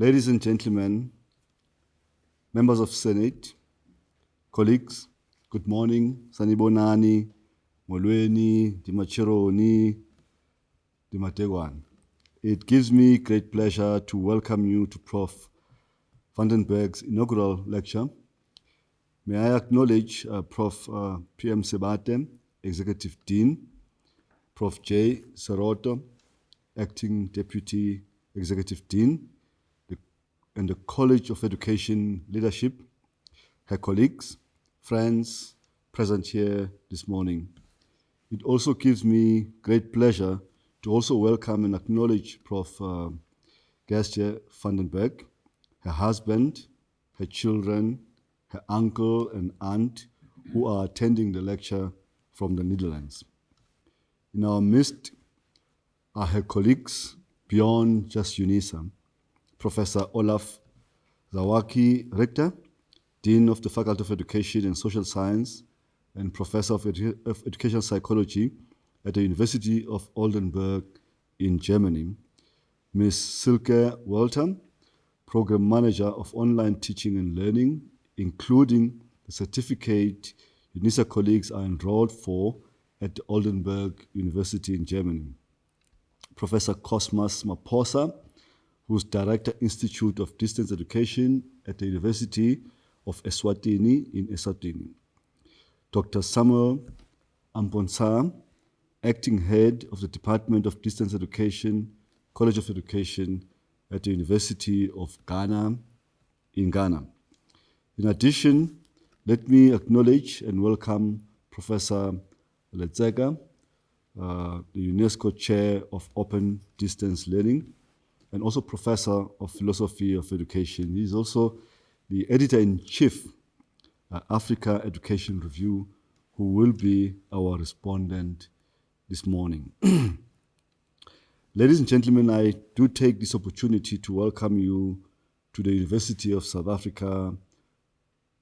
Ladies and gentlemen, members of Senate, colleagues, good morning. Sanibonani, Molweni, Dimachironi, Dimategwan. It gives me great pleasure to welcome you to Prof. Berg's inaugural lecture. May I acknowledge Prof. P.M. Sebate, Executive Dean, Prof. J. Seroto, Acting Deputy Executive Dean, and the College of Education Leadership, her colleagues, friends present here this morning. It also gives me great pleasure to also welcome and acknowledge Prof. Geesje Berg, her husband, her children, her uncle and aunt who are attending the lecture from the Netherlands. In our midst are her colleagues beyond just UNISA, Professor Olaf Zawaki Richter, Dean of the Faculty of Education and Social Science and Professor of Educational Psychology at the University of Oldenburg in Germany, Ms. Silke Welter, Program Manager of Online Teaching and Learning, including the certificate UNISA colleagues are enrolled for at the Oldenburg University in Germany, Professor Cosmas Maposa, who's Director Institute of Distance Education at the University of Eswatini in Eswatini, Dr. Samuel Amponsa, Acting Head of the Department of Distance Education, College of Education at the University of Ghana in Ghana. In addition, let me acknowledge and welcome Professor Letsega, the UNESCO Chair of Open Distance Learning, and also Professor of Philosophy of Education. He's also the Editor-in-Chief, Africa Education Review, who will be our respondent this morning. Ladies and gentlemen, I do take this opportunity to welcome you to the University of South Africa,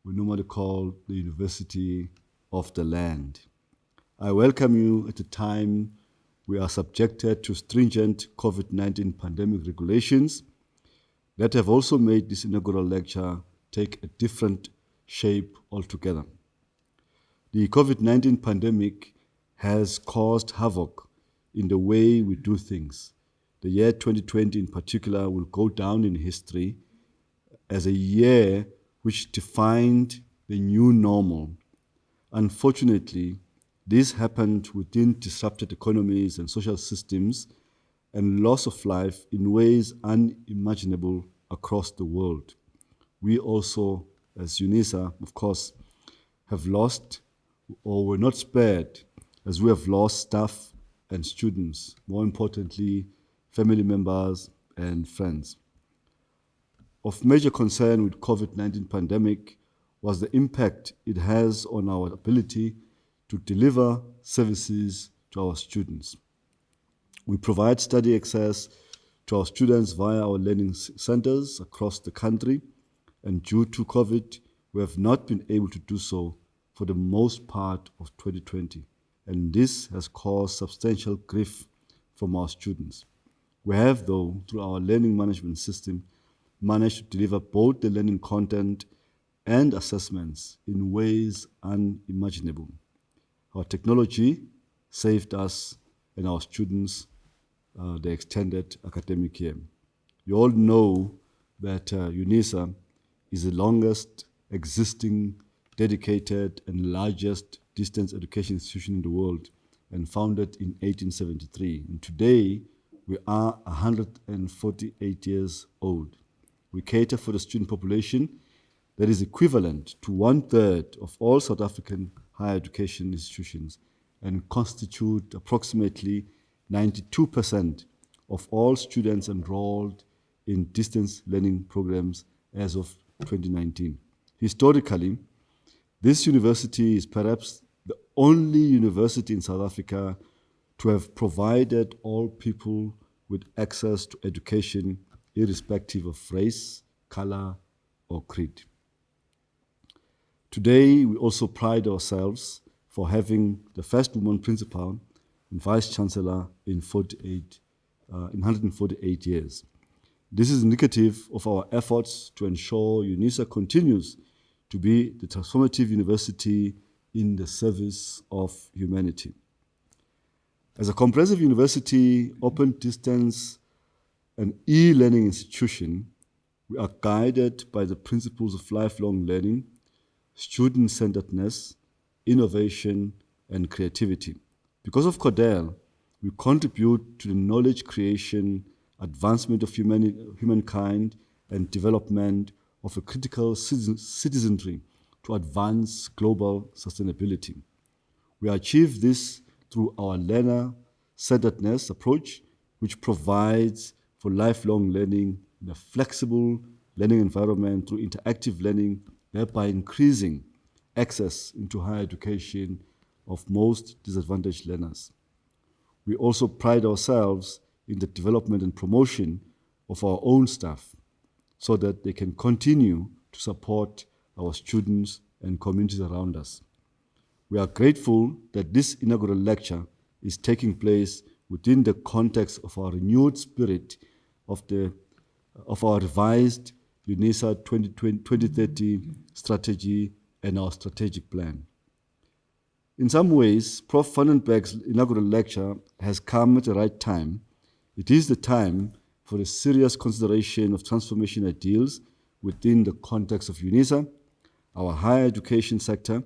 we normally call the University of the Land. I welcome you at a time we are subjected to stringent COVID-19 pandemic regulations that have also made this inaugural lecture take a different shape altogether. The COVID-19 pandemic has caused havoc in the way we do things. The year 2020 in particular will go down in history as a year which defined the new normal. Unfortunately, this happened within disrupted economies and social systems and loss of life in ways unimaginable across the world. We also, as UNISA, of course, have lost or were not spared as we have lost staff and students, more importantly, family members and friends. Of major concern with COVID-19 pandemic was the impact it has on our ability to deliver services to our students. We provide study access to our students via our learning centers across the country, and due to COVID, we have not been able to do so for the most part of 2020, and this has caused substantial grief from our students. We have, though, through our learning management system, managed to deliver both the learning content and assessments in ways unimaginable. Our technology saved us and our students the extended academic year. You all know that UNISA is the longest existing, dedicated, and largest distance education institution in the world, and founded in 1873. And today, we are 148 years old. We cater for the student population that is equivalent to 1/3 of all South African higher education institutions and constitute approximately 92% of all students enrolled in distance learning programs as of 2019. Historically, this university is perhaps the only university in South Africa to have provided all people with access to education irrespective of race, color, or creed. Today, we also pride ourselves for having the first woman principal and vice chancellor in 148 years. This is indicative of our efforts to ensure UNISA continues to be the transformative university in the service of humanity. As a comprehensive university, open distance, and e-learning institution, we are guided by the principles of lifelong learning, student-centeredness, innovation, and creativity. Because of CODEL, we contribute to the knowledge creation, advancement of humankind, and development of a critical citizenry to advance global sustainability. We achieve this through our learner-centeredness approach, which provides for lifelong learning in a flexible learning environment through interactive learning, thereby increasing access into higher education of most disadvantaged learners. We also pride ourselves in the development and promotion of our own staff so that they can continue to support our students and communities around us. We are grateful that this inaugural lecture is taking place within the context of our renewed spirit of our revised UNISA 2030 strategy and our strategic plan. In some ways, Prof. Vandenberg's inaugural lecture has come at the right time. It is the time for a serious consideration of transformation ideals within the context of UNISA, our higher education sector,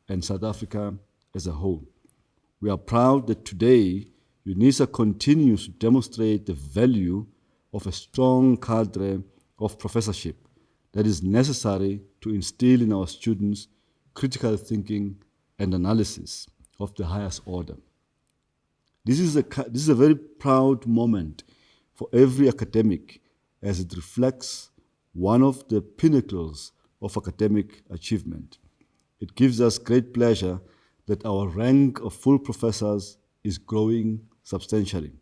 and South Africa as a whole. We are proud that today, UNISA continues to demonstrate the value of a strong cadre of professorship that is necessary to instill in our students critical thinking and analysis of the highest order. This is a very proud moment for every academic as it reflects one of the pinnacles of academic achievement. It gives us great pleasure that our rank of full professors is growing substantially,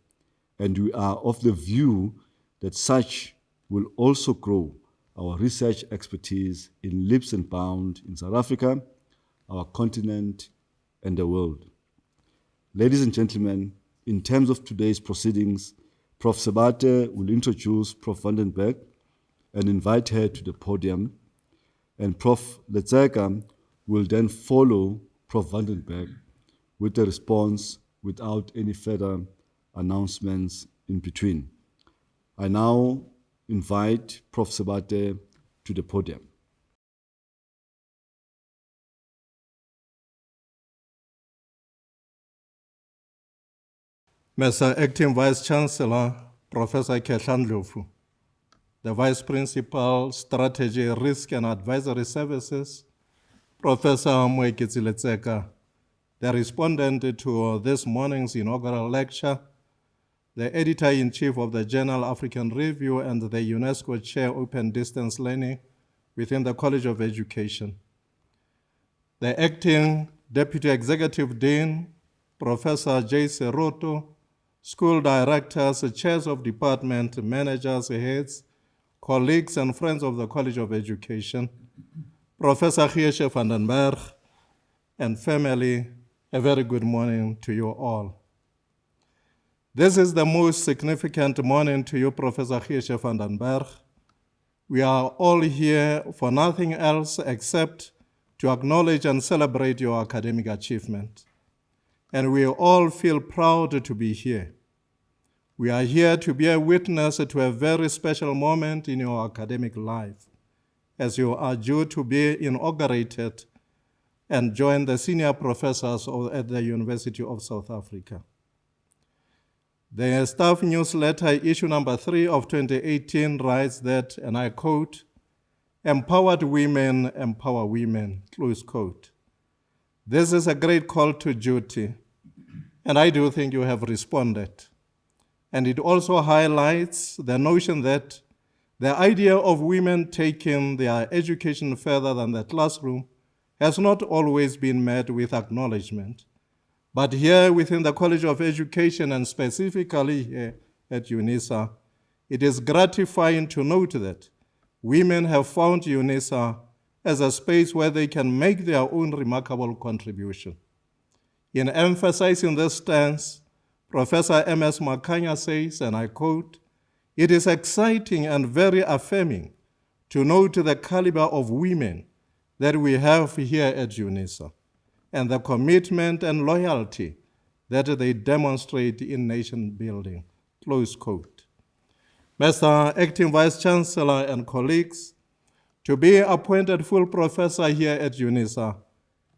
and we are of the view that such will also grow our research expertise in leaps and bounds in South Africa, our continent, and the world. Ladies and gentlemen, in terms of today's proceedings, Prof. Sebate will introduce Prof. Vandenberg and invite her to the podium, and Prof. Letseka will then follow Prof. Vandenberg with a response without any further announcements in between. I now invite Prof. Sebate to the podium. Mr. Acting Vice Chancellor, Professor Kehlan Ndlovu, the Vice Principal, Strategy, Risk and Advisory Services, Professor Moeketsi Letseka, the respondent to this morning's inaugural lecture, the Editor-in-Chief of the Journal African Review and the UNESCO Chair Open Distance Learning within the College of Education, the Acting Deputy Executive Dean, Professor Geesje Roto, school directors, chairs of department, managers, heads, colleagues and friends of the College of Education, Professor Geesje van den Berg, and family, a very good morning to you all. This is the most significant morning to you, Professor Geesje van den Berg. We are all here for nothing else except to acknowledge and celebrate your academic achievement. And we all feel proud to be here. We are here to be a witness to a very special moment in your academic life, as you are due to be inaugurated and join the senior professors at the University of South Africa. The staff newsletter, issue number 3 of 2018, writes that, and I quote, "Empowered women empower women," close quote. This is a great call to duty, and I do think you have responded. And it also highlights the notion that the idea of women taking their education further than the classroom has not always been met with acknowledgement. But here within the College of Education, and specifically here at UNISA, it is gratifying to note that women have found UNISA as a space where they can make their own remarkable contribution. In emphasizing this stance, Professor M.S. Makhanya says, and I quote, It is exciting and very affirming to note the caliber of women that we have here at UNISA and the commitment and loyalty that they demonstrate in nation building, close quote. Mr. Acting Vice Chancellor and colleagues, to be appointed full professor here at UNISA,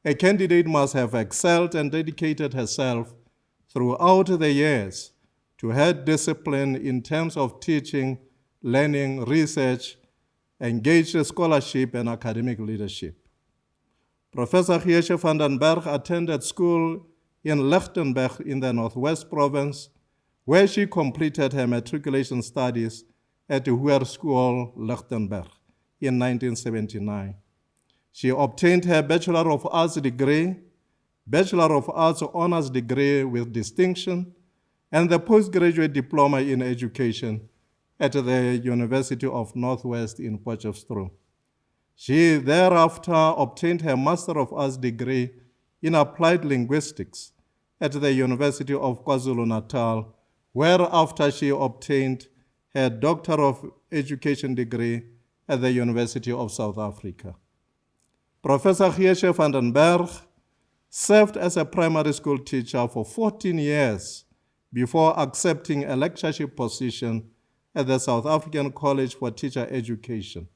a candidate must have excelled and dedicated herself throughout the years to her discipline in terms of teaching, learning, research, engaged scholarship, and academic leadership. Professor Geesje van den Berg attended school in Lichtenberg in the Northwest Province, where she completed her matriculation studies at the Hoërskool Lichtenberg in 1979. She obtained her Bachelor of Arts degree, Bachelor of Arts honors degree with distinction, and the postgraduate diploma in education at the University of Northwest in Potchefstroom. She thereafter obtained her Master of Arts degree in Applied Linguistics at the University of KwaZulu-Natal, whereafter she obtained her Doctor of Education degree at the University of South Africa. Professor Geesje van den Berg served as a primary school teacher for 14 years before accepting a lectureship position at the South African College for Teacher Education,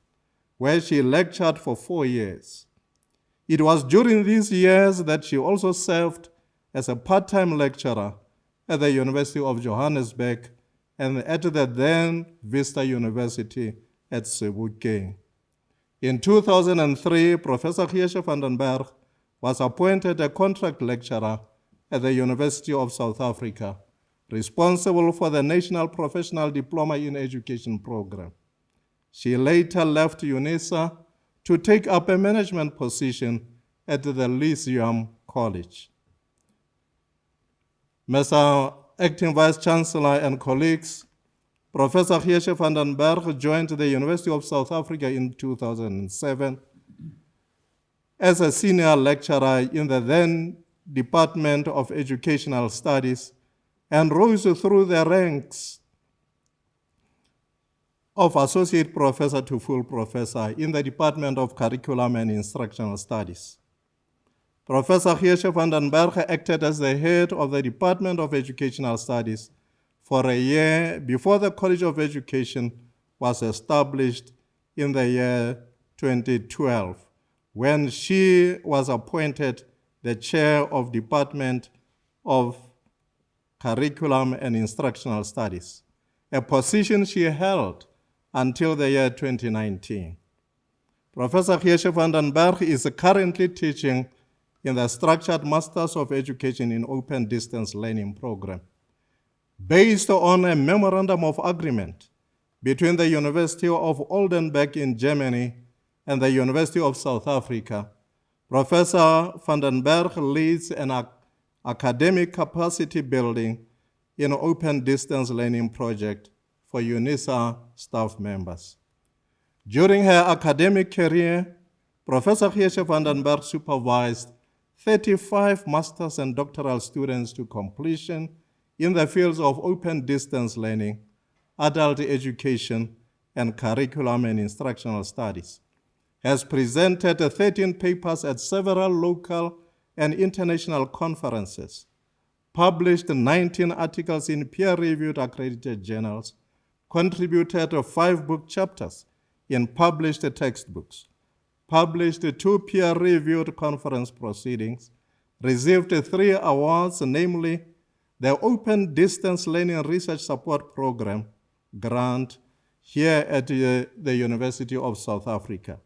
where she lectured for 4 years. It was during these years that she also served as a part-time lecturer at the University of Johannesburg and at the then Vista University at Sebokeng. In 2003, Professor Geesje van den Berg was appointed a contract lecturer at the University of South Africa, responsible for the National Professional Diploma in Education program. She later left UNISA to take up a management position at the Lyceum College. Mr. Acting Vice Chancellor and colleagues, Professor Geesje van den Berg joined the University of South Africa in 2007 as a senior lecturer in the then Department of Educational Studies and rose through the ranks of associate professor to full professor in the Department of Curriculum and Instructional Studies. Professor Geesje van den Berg acted as the head of the Department of Educational Studies for a year before the College of Education was established in the year 2012, when she was appointed the chair of Department of Curriculum and Instructional Studies, a position she held until the year 2019. Professor Geesje van den Berg is currently teaching in the Structured Masters of Education in Open Distance Learning program. Based on a memorandum of agreement between the University of Oldenburg in Germany and the University of South Africa, Professor van den Berg leads an academic capacity building in open distance learning project for UNISA staff members. During her academic career, Professor Geesje van den Berg supervised 35 master's and doctoral students to completion in the fields of open distance learning, adult education, and curriculum and instructional studies, has presented 13 papers at several local and international conferences, published 19 articles in peer-reviewed accredited journals, contributed 5 book chapters in published textbooks, published 2 peer-reviewed conference proceedings, received 3 awards, namely the Open Distance Learning Research Support Program grant here at the University of South Africa,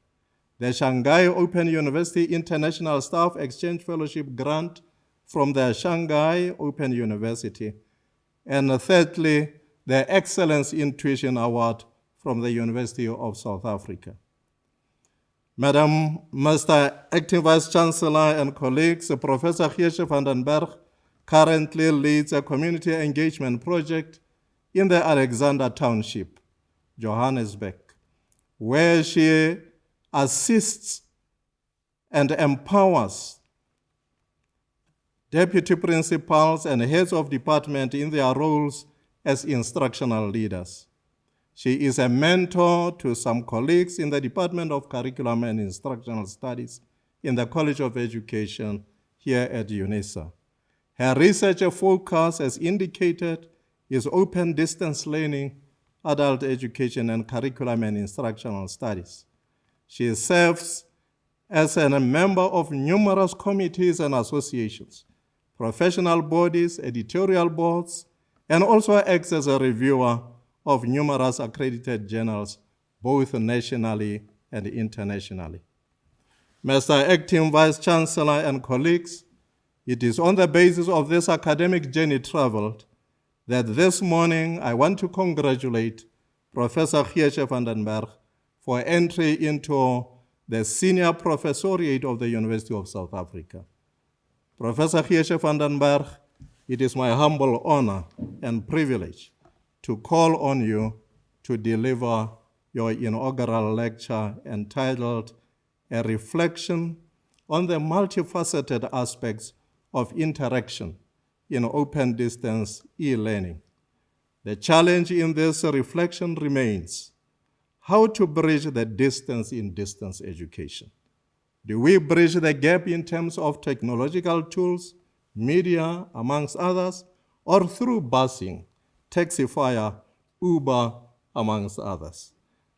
the Shanghai Open University International Staff Exchange Fellowship grant from the Shanghai Open University, and thirdly, the Excellence in Tuition Award from the University of South Africa. Madam, Mr. Acting Vice Chancellor and colleagues, Professor Geesje van den Berg currently leads a community engagement project in the Alexander Township, Johannesburg, where she assists and empowers deputy principals and heads of department in their roles as instructional leaders. She is a mentor to some colleagues in the Department of Curriculum and Instructional Studies in the College of Education here at UNISA. Her research focus, as indicated, is open distance learning, adult education, and curriculum and instructional studies. She serves as a member of numerous committees and associations, professional bodies, editorial boards, and also acts as a reviewer of numerous accredited journals, both nationally and internationally. Mr. Acting Vice Chancellor and colleagues, it is on the basis of this academic journey traveled that this morning I want to congratulate Professor Geesje van den Berg for entry into the Senior Professoriate of the University of South Africa. Professor Geesje van den Berg, it is my humble honor and privilege to call on you to deliver your inaugural lecture entitled A Reflection on the Multifaceted Aspects of Interaction in Open Distance e-learning. The challenge in this reflection remains how to bridge the distance in distance education. Do we bridge the gap in terms of technological tools, media, amongst others, or through busing, taxifier, Uber, amongst others?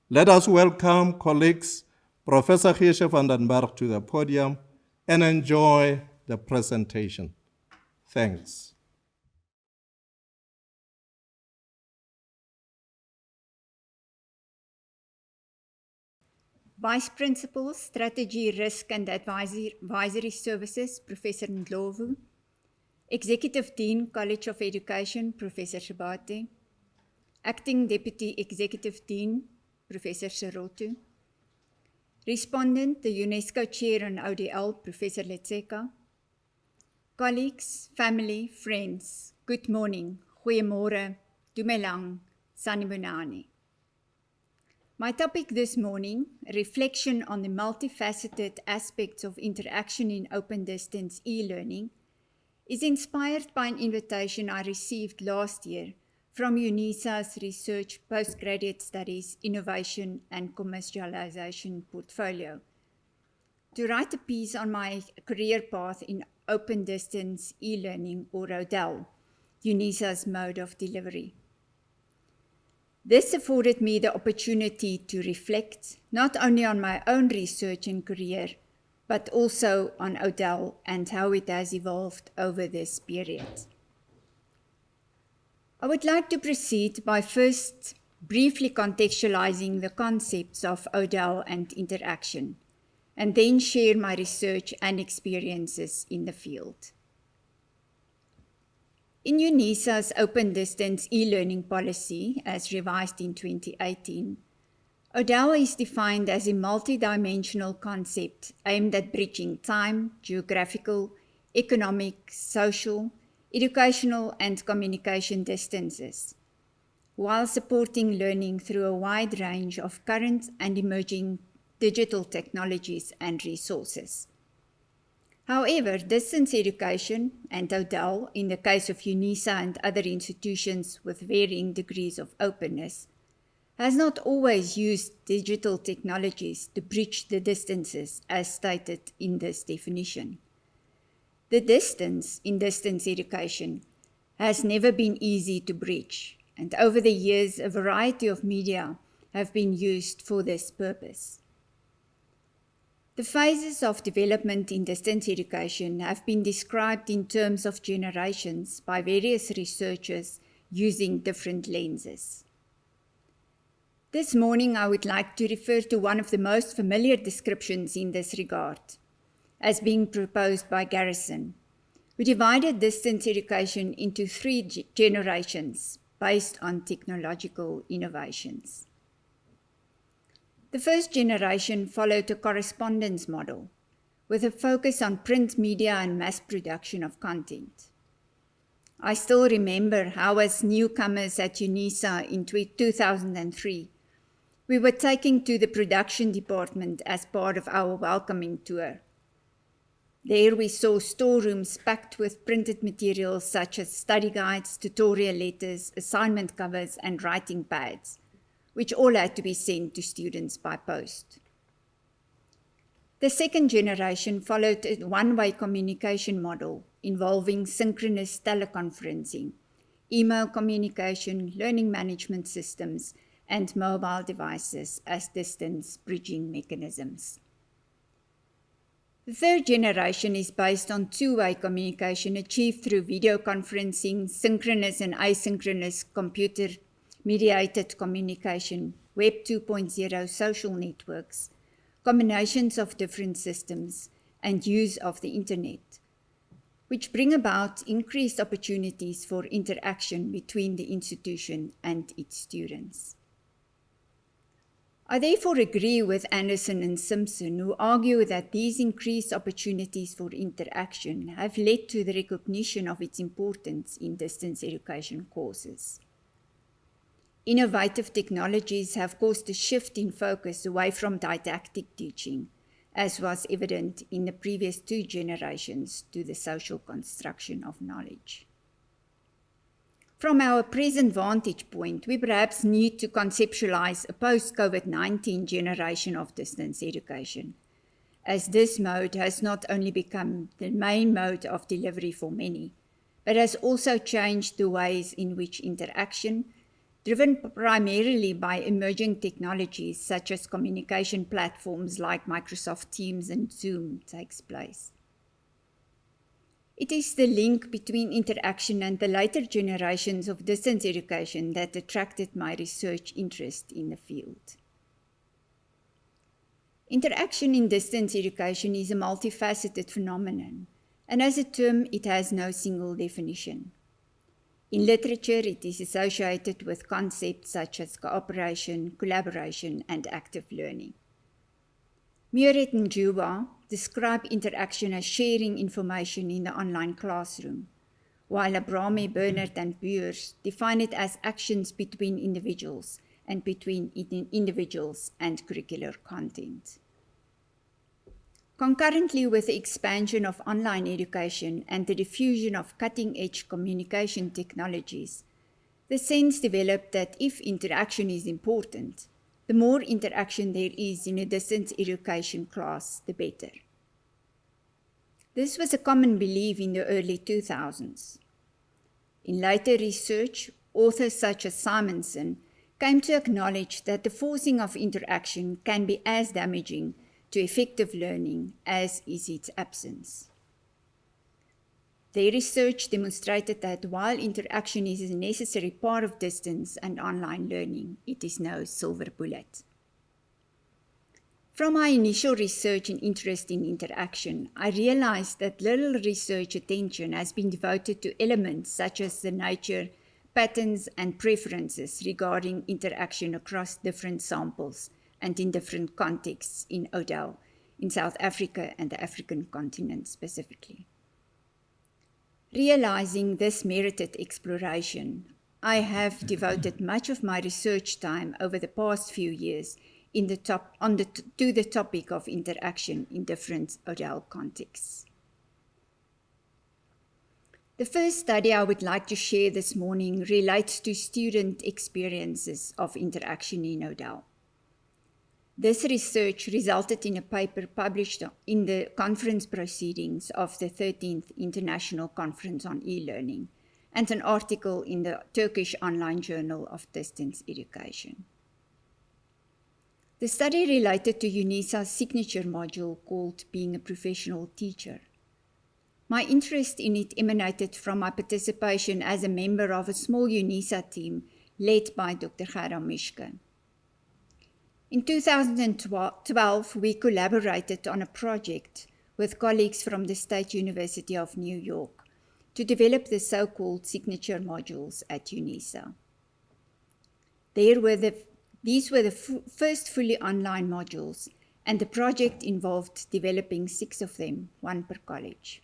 Let us welcome colleagues, Professor Geesje van den Berg to the podium and enjoy the presentation. Thanks. Vice Principal, Strategy, Risk and Advisory Services, Professor Ndlovu. Executive Dean, College of Education, Professor Shabate. Acting Deputy Executive Dean, Professor Serotu. Respondent, the UNESCO Chair on ODL, Professor Letseka. Colleagues, family, friends, good morning, goeiemorgen, dumelang, sanibonani. My topic this morning, a reflection on the multifaceted aspects of interaction in open distance e-learning, is inspired by an invitation I received last year from UNISA's Research Postgraduate Studies, Innovation and Commercialization portfolio to write a piece on my career path in open distance e-learning, or ODL, UNISA's mode of delivery. This afforded me the opportunity to reflect not only on my own research and career, but also on ODL and how it has evolved over this period. I would like to proceed by first briefly contextualizing the concepts of ODL and interaction, and then share my research and experiences in the field. In UNISA's open distance e-learning policy, as revised in 2018, ODL is defined as a multidimensional concept aimed at bridging time, geographical, economic, social, educational, and communication distances, while supporting learning through a wide range of current and emerging digital technologies and resources. However, distance education, and ODL, in the case of UNISA and other institutions with varying degrees of openness, has not always used digital technologies to bridge the distances as stated in this definition. The distance in distance education has never been easy to bridge, and over the years a variety of media have been used for this purpose. The phases of development in distance education have been described in terms of generations by various researchers using different lenses. This morning I would like to refer to one of the most familiar descriptions in this regard, as being proposed by Garrison, who divided distance education into 3 generations based on technological innovations. The first generation followed a correspondence model, with a focus on print media and mass production of content. I still remember how, as newcomers at UNISA in 2003, we were taken to the production department as part of our welcoming tour. There we saw storerooms packed with printed materials such as study guides, tutorial letters, assignment covers, and writing pads, which all had to be sent to students by post. The second generation followed a one-way communication model involving synchronous teleconferencing, email communication, learning management systems, and mobile devices as distance bridging mechanisms. The third generation is based on two-way communication achieved through video conferencing, synchronous and asynchronous computer-mediated communication, Web 2.0 social networks, combinations of different systems, and use of the internet, which bring about increased opportunities for interaction between the institution and its students. I therefore agree with Anderson and Simpson, who argue that these increased opportunities for interaction have led to the recognition of its importance in distance education courses. Innovative technologies have caused a shift in focus away from didactic teaching, as was evident in the previous two generations, to the social construction of knowledge. From our present vantage point, we perhaps need to conceptualize a post-COVID-19 generation of distance education, as this mode has not only become the main mode of delivery for many, but has also changed the ways in which interaction, driven primarily by emerging technologies such as communication platforms like Microsoft Teams and Zoom, takes place. It is the link between interaction and the later generations of distance education that attracted my research interest in the field. Interaction in distance education is a multifaceted phenomenon, and as a term, it has no single definition. In literature, it is associated with concepts such as cooperation, collaboration, and active learning. Muret and Juba describe interaction as sharing information in the online classroom, while Abrame, Bernard, and Buers define it as actions between individuals and between individuals and curricular content. Concurrently with the expansion of online education and the diffusion of cutting-edge communication technologies, the sense developed that if interaction is important, the more interaction there is in a distance education class, the better. This was a common belief in the early 2000s. In later research, authors such as Simonson came to acknowledge that the forcing of interaction can be as damaging to effective learning as is its absence. Their research demonstrated that while interaction is a necessary part of distance and online learning, it is no silver bullet. From my initial research and interest in interaction, I realized that little research attention has been devoted to elements such as the nature, patterns, and preferences regarding interaction across different samples and in different contexts in ODAL, in South Africa and the African continent specifically. Realizing this merited exploration, I have devoted much of my research time over the past few years to the topic of interaction in different ODAL contexts. The first study I would like to share this morning relates to student experiences of interaction in ODAL. This research resulted in a paper published in the conference proceedings of the 13th International Conference on E-Learning and an article in the Turkish Online Journal of Distance Education. The study related to UNISA's signature module called Being a Professional Teacher. My interest in it emanated from my participation as a member of a small UNISA team led by Dr. Gerda Mischke. In 2012, we collaborated on a project with colleagues from the State University of New York to develop the so-called signature modules at UNISA. These were the first fully online modules, and the project involved developing 6 of them, 1 per college.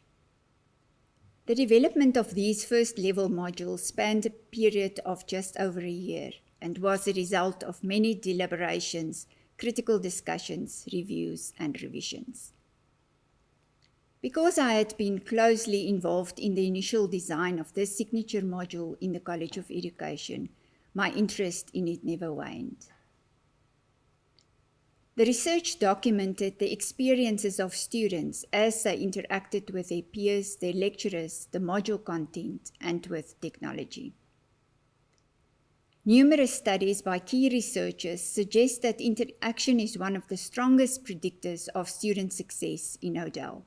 The development of these first-level modules spanned a period of just over a year, and was the result of many deliberations, critical discussions, reviews, and revisions. Because I had been closely involved in the initial design of this signature module in the College of Education, my interest in it never waned. The research documented the experiences of students as they interacted with their peers, their lecturers, the module content, and with technology. Numerous studies by key researchers suggest that interaction is one of the strongest predictors of student success in Odell.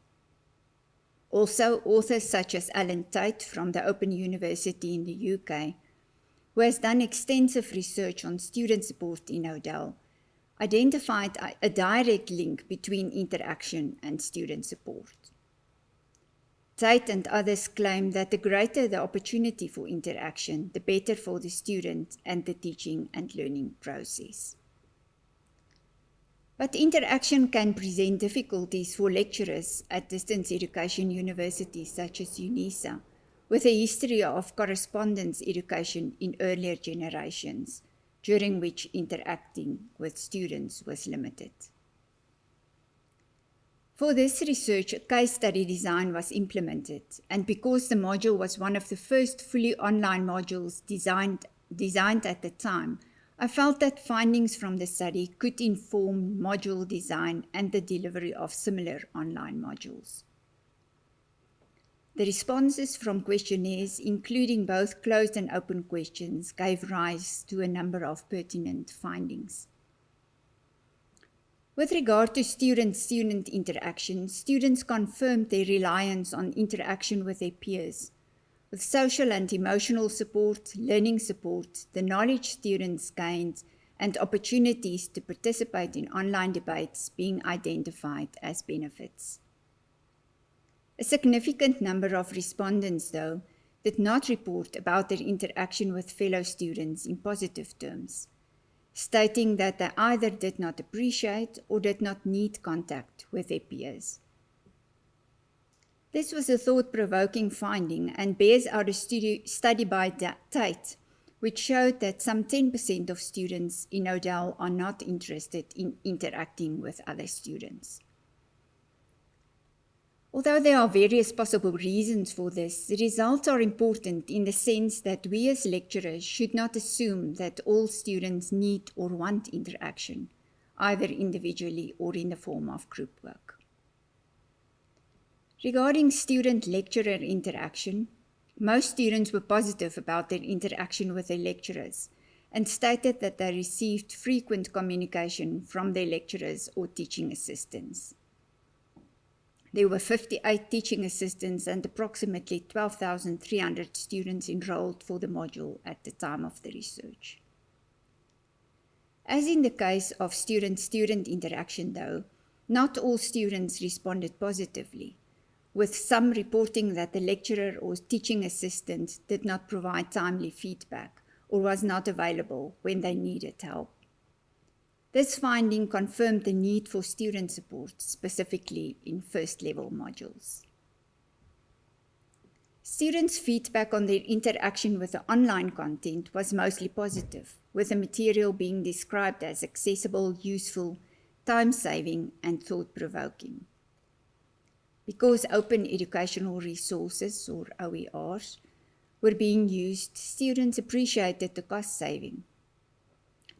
Also, authors such as Alan Tate from the Open University in the UK, who has done extensive research on student support in Odell, identified a direct link between interaction and student support. Tate and others claim that the greater the opportunity for interaction, the better for the student and the teaching and learning process. But interaction can present difficulties for lecturers at distance education universities such as UNISA, with a history of correspondence education in earlier generations, during which interacting with students was limited. For this research, a case study design was implemented, and because the module was one of the first fully online modules designed at the time, I felt that findings from the study could inform module design and the delivery of similar online modules. The responses from questionnaires, including both closed and open questions, gave rise to a number of pertinent findings. With regard to student-student interaction, students confirmed their reliance on interaction with their peers. With social and emotional support, learning support, the knowledge students gained, and opportunities to participate in online debates being identified as benefits. A significant number of respondents, though, did not report about their interaction with fellow students in positive terms, stating that they either did not appreciate or did not need contact with their peers. This was a thought-provoking finding and bears out a study by Tate, which showed that some 10% of students in Odell are not interested in interacting with other students. Although there are various possible reasons for this, the results are important in the sense that we as lecturers should not assume that all students need or want interaction, either individually or in the form of group work. Regarding student-lecturer interaction, most students were positive about their interaction with their lecturers and stated that they received frequent communication from their lecturers or teaching assistants. There were 58 teaching assistants and approximately 12,300 students enrolled for the module at the time of the research. As in the case of student-student interaction, though, not all students responded positively, with some reporting that the lecturer or teaching assistant did not provide timely feedback or was not available when they needed help. This finding confirmed the need for student support, specifically in first-level modules. Students' feedback on their interaction with the online content was mostly positive, with the material being described as accessible, useful, time-saving, and thought-provoking. Because open educational resources, or OERs, were being used, students appreciated the cost saving.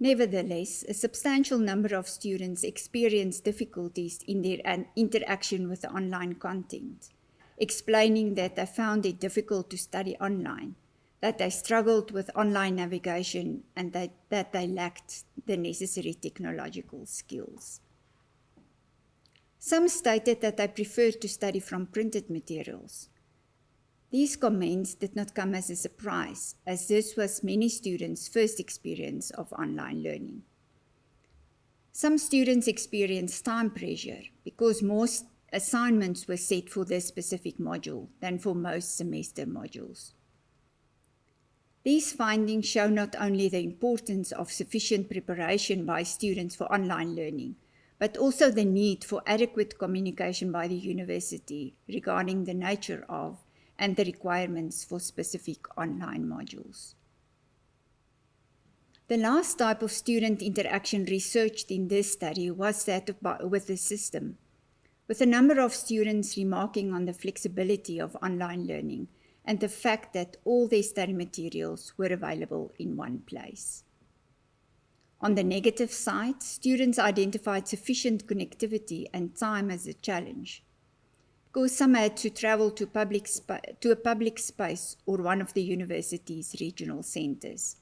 Nevertheless, a substantial number of students experienced difficulties in their interaction with the online content, explaining that they found it difficult to study online, that they struggled with online navigation, and that they lacked the necessary technological skills. Some stated that they preferred to study from printed materials. These comments did not come as a surprise, as this was many students' first experience of online learning. Some students experienced time pressure because more assignments were set for this specific module than for most semester modules. These findings show not only the importance of sufficient preparation by students for online learning, but also the need for adequate communication by the university regarding the nature of and the requirements for specific online modules. The last type of student interaction researched in this study was that with the system, with a number of students remarking on the flexibility of online learning and the fact that all their study materials were available in one place. On the negative side, students identified sufficient connectivity and time as a challenge, because some had to travel to a public space or one of the university's regional centers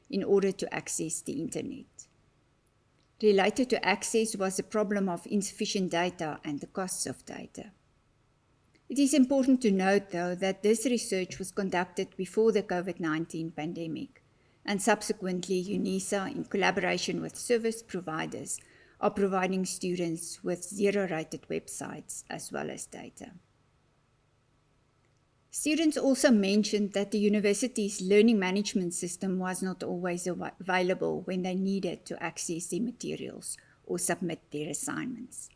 in order to access the internet. Related to access was the problem of insufficient data and the costs of data. It is important to note, though, that this research was conducted before the COVID-19 pandemic, and subsequently UNISA, in collaboration with service providers, are providing students with zero-rated websites as well as data. Students also mentioned that the university's learning management system was not always available when they needed to access their materials or submit their assignments.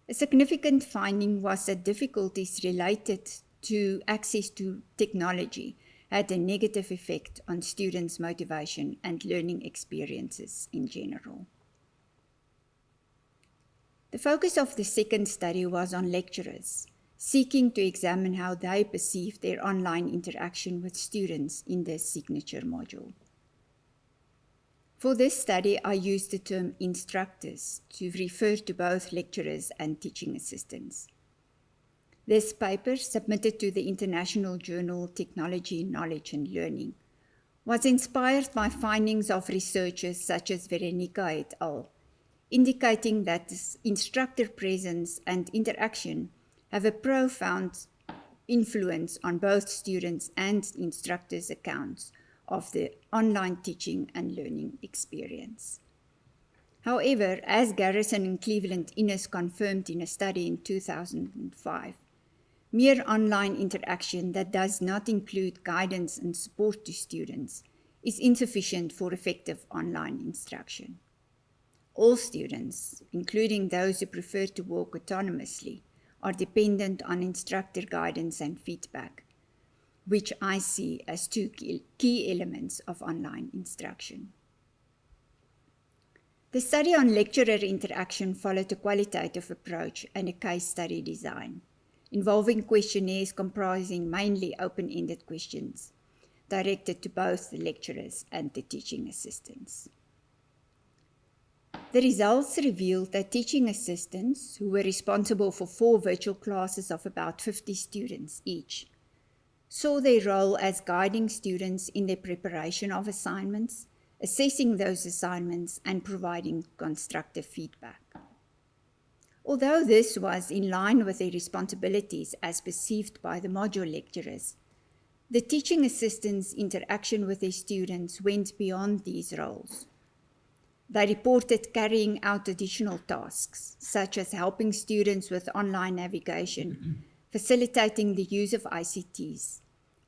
A significant finding was that difficulties related to access to technology had a negative effect on students' motivation and learning experiences in general. The focus of the second study was on lecturers, seeking to examine how they perceive their online interaction with students in the signature module. For this study, I used the term instructors to refer to both lecturers and teaching assistants. This paper, submitted to the International Journal Technology, Knowledge and Learning, was inspired by findings of researchers such as Veronica et al., indicating that instructor presence and interaction have a profound influence on both students' and instructors' accounts of the online teaching and learning experience. However, as Garrison and Cleveland Innes confirmed in a study in 2005, mere online interaction that does not include guidance and support to students is insufficient for effective online instruction. All students, including those who prefer to work autonomously, are dependent on instructor guidance and feedback, which I see as two key elements of online instruction. The study on lecturer interaction followed a qualitative approach and a case study design, involving questionnaires comprising mainly open-ended questions directed to both the lecturers and the teaching assistants. The results revealed that teaching assistants, who were responsible for 4 virtual classes of about 50 students each, saw their role as guiding students in their preparation of assignments, assessing those assignments, and providing constructive feedback. Although this was in line with their responsibilities as perceived by the module lecturers, the teaching assistants' interaction with their students went beyond these roles. They reported carrying out additional tasks, such as helping students with online navigation, facilitating the use of ICTs,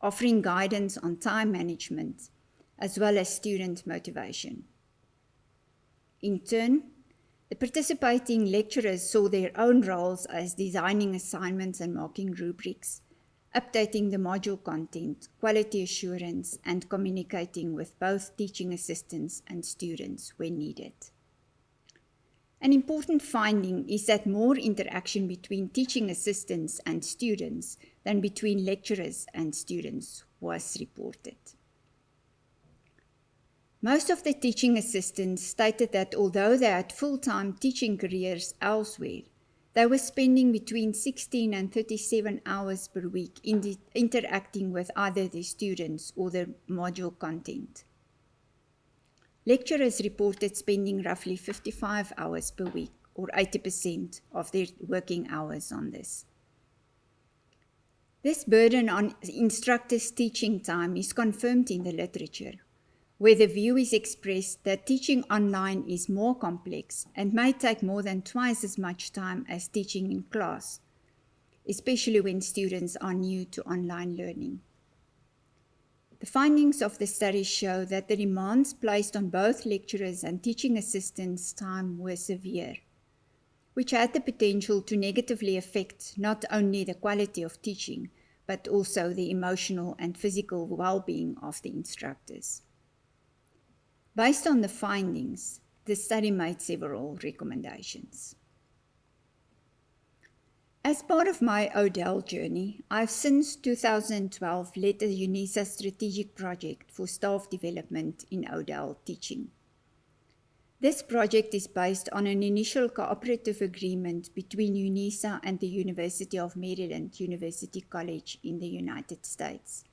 offering guidance on time management, as well as student motivation. In turn, the participating lecturers saw their own roles as designing assignments and marking rubrics, updating the module content, quality assurance, and communicating with both teaching assistants and students when needed. An important finding is that more interaction between teaching assistants and students than between lecturers and students was reported. Most of the teaching assistants stated that although they had full-time teaching careers elsewhere, they were spending between 16 and 37 hours per week interacting with either the students or the module content. Lecturers reported spending roughly 55 hours per week, or 80% of their working hours on this. This burden on instructors' teaching time is confirmed in the literature, where the view is expressed that teaching online is more complex and may take more than twice as much time as teaching in class, especially when students are new to online learning. The findings of the study show that the demands placed on both lecturers and teaching assistants' time were severe, which had the potential to negatively affect not only the quality of teaching, but also the emotional and physical well-being of the instructors. Based on the findings, the study made several recommendations. As part of my Odell journey, I've since 2012 led the UNISA strategic project for staff development in Odell teaching. This project is based on an initial cooperative agreement between UNISA and the University of Maryland University College in the United States,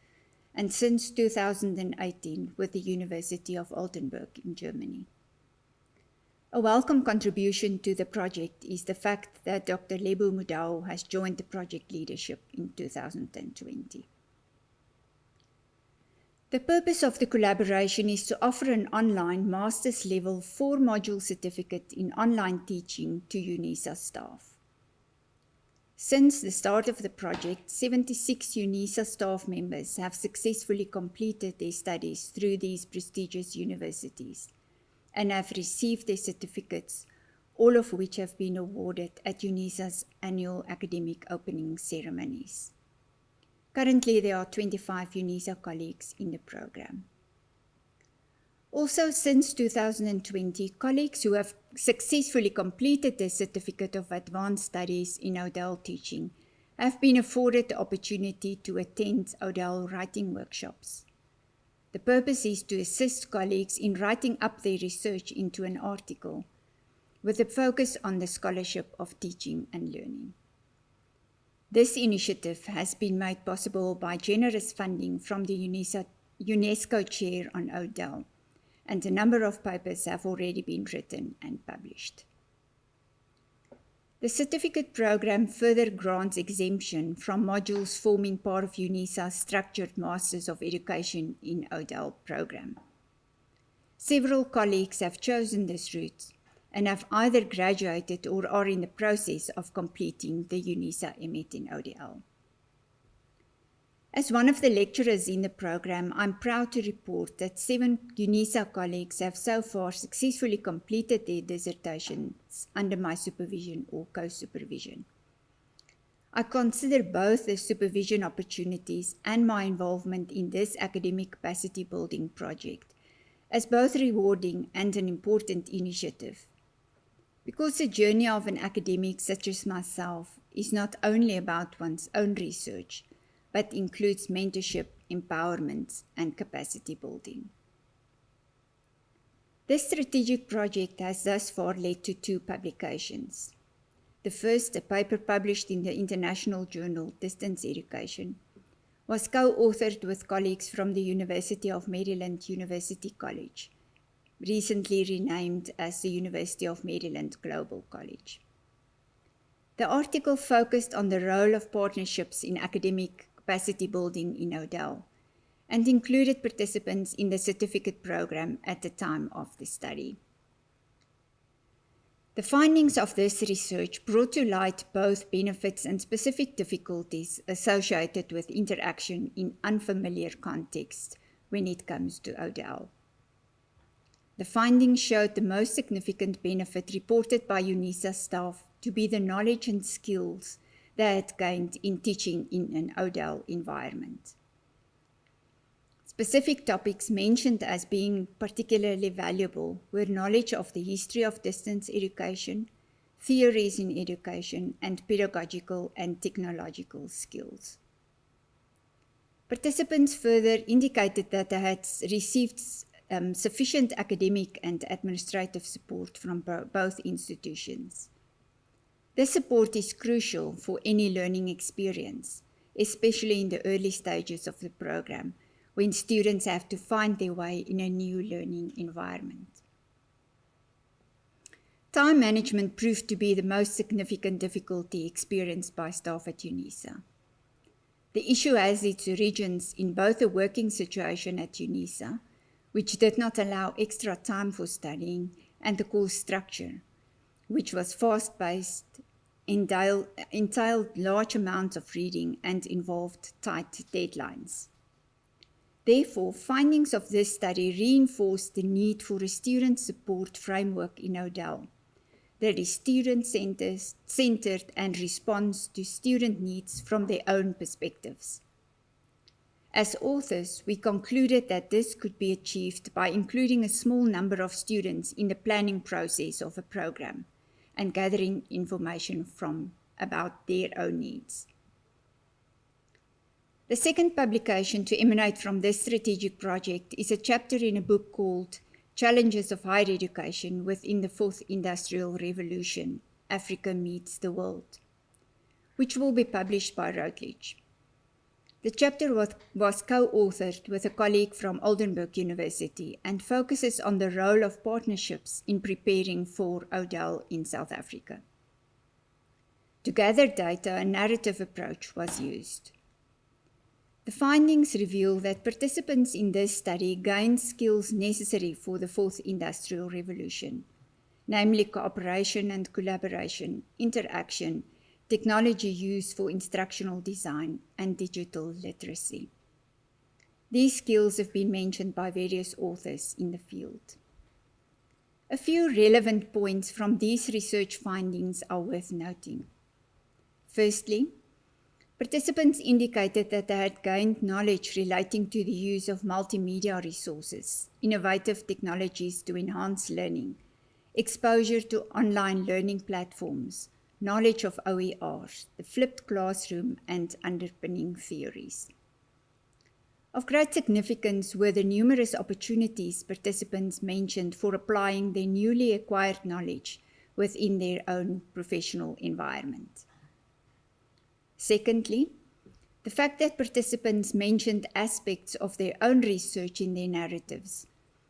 and since 2018 with the University of Oldenburg in Germany. A welcome contribution to the project is the fact that Dr. Lebo Mudau has joined the project leadership in 2020. The purpose of the collaboration is to offer an online master's level 4-module certificate in online teaching to UNISA staff. Since the start of the project, 76 UNISA staff members have successfully completed their studies through these prestigious universities and have received their certificates, all of which have been awarded at UNISA's annual academic opening ceremonies. Currently, there are 25 UNISA colleagues in the program. Also, since 2020, colleagues who have successfully completed the Certificate of Advanced Studies in Odell Teaching have been afforded the opportunity to attend Odell writing workshops. The purpose is to assist colleagues in writing up their research into an article, with a focus on the scholarship of teaching and learning. This initiative has been made possible by generous funding from the UNESCO Chair on Odell, and a number of papers have already been written and published. The certificate program further grants exemption from modules forming part of UNISA's structured Masters of Education in Odell program. Several colleagues have chosen this route and have either graduated or are in the process of completing the UNISA MET in ODL. As one of the lecturers in the program, I'm proud to report that 7 UNISA colleagues have so far successfully completed their dissertations under my supervision or co-supervision. I consider both the supervision opportunities and my involvement in this academic capacity building project as both rewarding and an important initiative. Because the journey of an academic such as myself is not only about one's own research, but includes mentorship, empowerment, and capacity building. This strategic project has thus far led to 2 publications. The first, a paper published in the international journal Distance Education, was co-authored with colleagues from the University of Maryland University College, recently renamed as the University of Maryland Global College. The article focused on the role of partnerships in academic capacity building in Odell and included participants in the certificate program at the time of the study. The findings of this research brought to light both benefits and specific difficulties associated with interaction in unfamiliar contexts when it comes to Odell. The findings showed the most significant benefit reported by UNISA staff to be the knowledge and skills they had gained in teaching in an Odell environment. Specific topics mentioned as being particularly valuable were knowledge of the history of distance education, theories in education, and pedagogical and technological skills. Participants further indicated that they had received sufficient academic and administrative support from both institutions. This support is crucial for any learning experience, especially in the early stages of the program, when students have to find their way in a new learning environment. Time management proved to be the most significant difficulty experienced by staff at UNISA. The issue has its origins in both the working situation at UNISA, which did not allow extra time for studying, and the course structure, which was fast-paced, entailed large amounts of reading, and involved tight deadlines. Therefore, findings of this study reinforced the need for a student support framework in Odell that is student-centered and responds to student needs from their own perspectives. As authors, we concluded that this could be achieved by including a small number of students in the planning process of a program and gathering information about their own needs. The second publication to emanate from this strategic project is a chapter in a book called Challenges of Higher Education Within the Fourth Industrial Revolution, Africa Meets the World, which will be published by Routledge. The chapter was co-authored with a colleague from Oldenburg University and focuses on the role of partnerships in preparing for ODEL in South Africa. To gather data, a narrative approach was used. The findings reveal that participants in this study gained skills necessary for the Fourth Industrial Revolution, namely cooperation and collaboration, interaction, technology use for instructional design, and digital literacy. These skills have been mentioned by various authors in the field. A few relevant points from these research findings are worth noting. Firstly, participants indicated that they had gained knowledge relating to the use of multimedia resources, innovative technologies to enhance learning, exposure to online learning platforms, knowledge of OERs, the flipped classroom, and underpinning theories. Of great significance were the numerous opportunities participants mentioned for applying their newly acquired knowledge within their own professional environment. Secondly, the fact that participants mentioned aspects of their own research in their narratives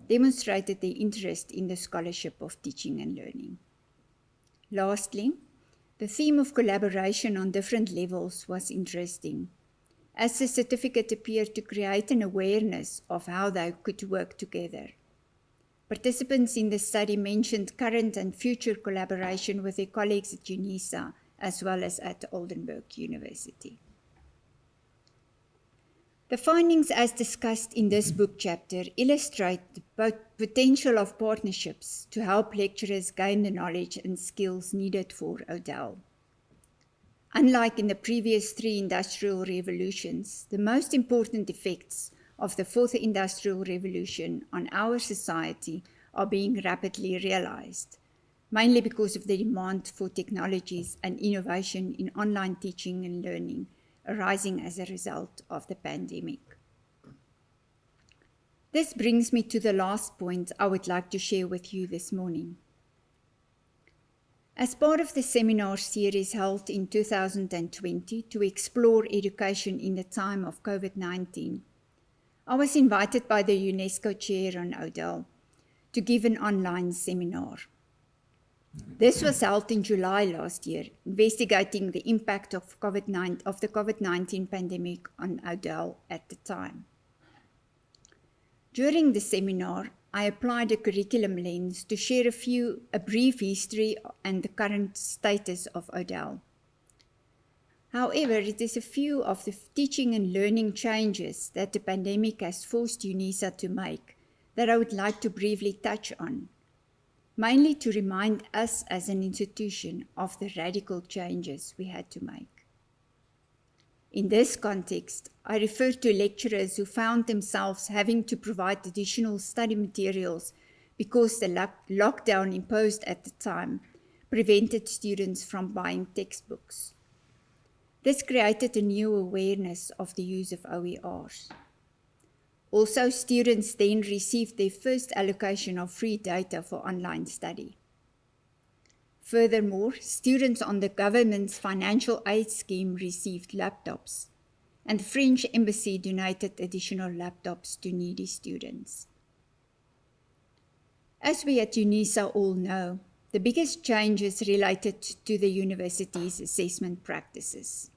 demonstrated their interest in the scholarship of teaching and learning. Lastly, the theme of collaboration on different levels was interesting, as the certificate appeared to create an awareness of how they could work together. Participants in the study mentioned current and future collaboration with their colleagues at UNISA as well as at Oldenburg University. The findings as discussed in this book chapter illustrate the potential of partnerships to help lecturers gain the knowledge and skills needed for ODEL. Unlike in the previous three industrial revolutions, the most important effects of the Fourth Industrial Revolution on our society are being rapidly realized, mainly because of the demand for technologies and innovation in online teaching and learning arising as a result of the pandemic. This brings me to the last point I would like to share with you this morning. As part of the seminar series held in 2020 to explore education in the time of COVID-19, I was invited by the UNESCO chair on ODEL to give an online seminar. This was held in July last year, investigating the impact of the COVID-19 pandemic on ODEL at the time. During the seminar, I applied a curriculum lens to share a brief history and the current status of ODEL. However, it is a few of the teaching and learning changes that the pandemic has forced UNISA to make that I would like to briefly touch on, mainly to remind us as an institution of the radical changes we had to make. In this context, I refer to lecturers who found themselves having to provide additional study materials because the lockdown imposed at the time prevented students from buying textbooks. This created a new awareness of the use of OERs. Also, students then received their first allocation of free data for online study. Furthermore, students on the government's financial aid scheme received laptops, and the French embassy donated additional laptops to needy students. As we at UNISA all know, the biggest changes related to the university's assessment practices.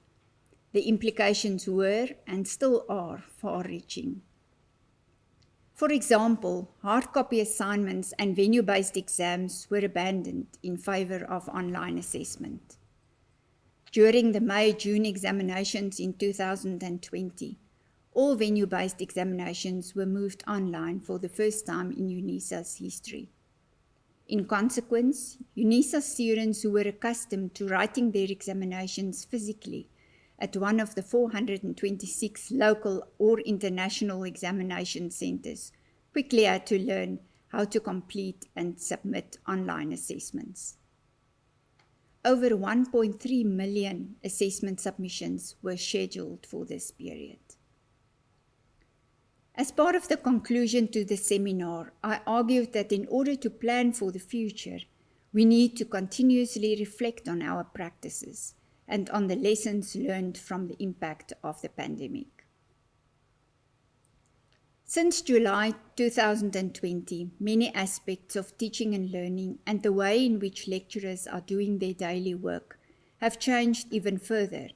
The implications were and still are far-reaching. For example, hard copy assignments and venue-based exams were abandoned in favor of online assessment. During the May-June examinations in 2020, all venue-based examinations were moved online for the first time in UNISA's history. In consequence, UNISA students who were accustomed to writing their examinations physically at one of the 426 local or international examination centers quickly had to learn how to complete and submit online assessments. Over 1.3 million assessment submissions were scheduled for this period. As part of the conclusion to the seminar, I argued that in order to plan for the future, we need to continuously reflect on our practices and on the lessons learned from the impact of the pandemic. Since July 2020, many aspects of teaching and learning and the way in which lecturers are doing their daily work have changed even further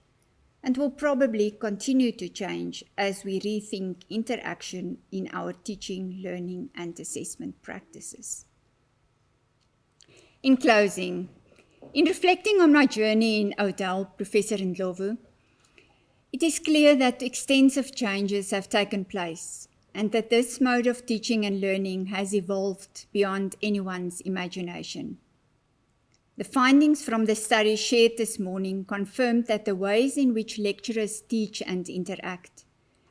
and will probably continue to change as we rethink interaction in our teaching, learning, and assessment practices. In closing, in reflecting on my journey in Odell, Professor Ndlovu, it is clear that extensive changes have taken place and that this mode of teaching and learning has evolved beyond anyone's imagination. The findings from the study shared this morning confirmed that the ways in which lecturers teach and interact,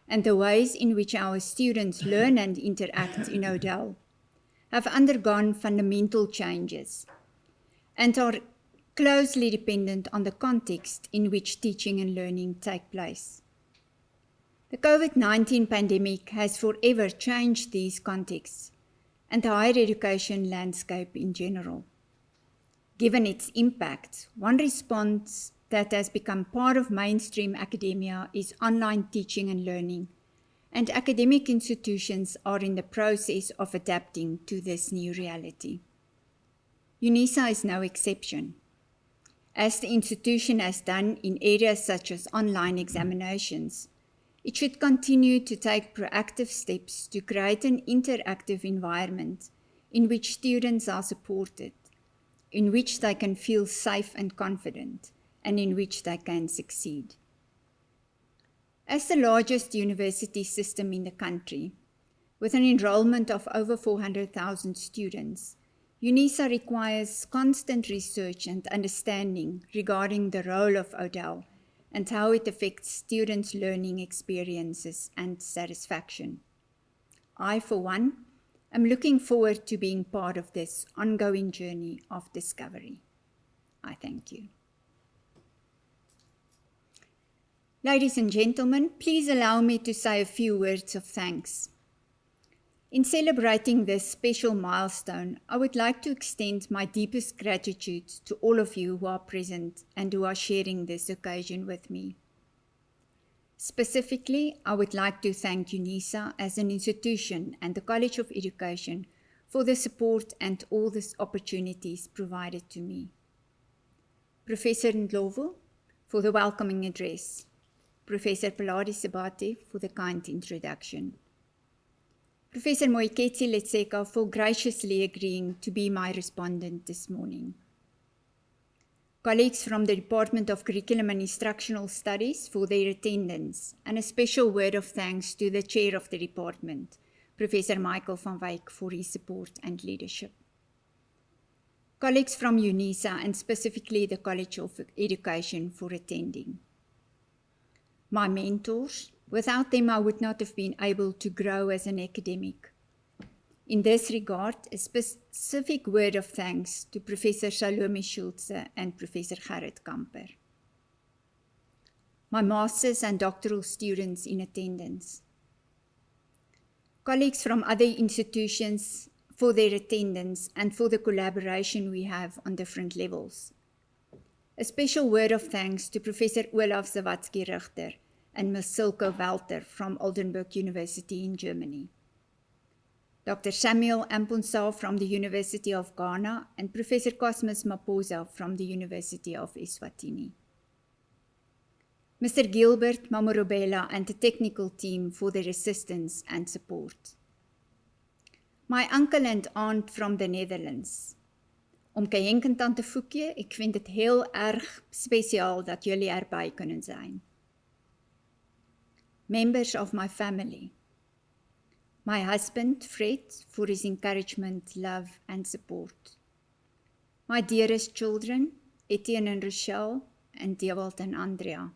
and the ways in which our students learn and interact in Odell, have undergone fundamental changes and are closely dependent on the context in which teaching and learning take place. The COVID-19 pandemic has forever changed these contexts and the higher education landscape in general. Given its impact, one response that has become part of mainstream academia is online teaching and learning, and academic institutions are in the process of adapting to this new reality. UNISA is no exception. As the institution has done in areas such as online examinations, it should continue to take proactive steps to create an interactive environment in which students are supported, in which they can feel safe and confident, and in which they can succeed. As the largest university system in the country, with an enrollment of over 400,000 students, UNISA requires constant research and understanding regarding the role of Odell and how it affects students' learning experiences and satisfaction. I, for one, am looking forward to being part of this ongoing journey of discovery. I thank you. Ladies and gentlemen, please allow me to say a few words of thanks. In celebrating this special milestone, I would like to extend my deepest gratitude to all of you who are present and who are sharing this occasion with me. Specifically, I would like to thank UNISA as an institution and the College of Education for the support and all the opportunities provided to me. Professor Ndlovu for the welcoming address. Professor Paladi Sabati for the kind introduction. Professor Moeketsi Letseka for graciously agreeing to be my respondent this morning. Colleagues from the Department of Curriculum and Instructional Studies for their attendance, and a special word of thanks to the Chair of the Department, Professor Michael van Wyk, for his support and leadership. Colleagues from UNISA and specifically the College of Education for attending. My mentors, without them I would not have been able to grow as an academic. In this regard, a specific word of thanks to Professor Salome Schulze and Professor Gerrit Kamper. My master's and doctoral students in attendance. Colleagues from other institutions for their attendance and for the collaboration we have on different levels. A special word of thanks to Professor Olaf Zawadzki-Richter and Ms. Silke Walter from Oldenburg University in Germany. Dr. Samuel Ampunsa from the University of Ghana and Professor Cosmas Maposa from the University of Eswatini. Mr. Gilbert Mamorobela and the technical team for their assistance and support. My uncle and aunt from the Netherlands. Om Henk en Tante Foekje, ek vind het heel erg spesiaal dat jullie erbij kunnen zijn. Members of my family. My husband, Fred, for his encouragement, love, and support. My dearest children, Etienne and Rochelle, and Dewald and Andrea.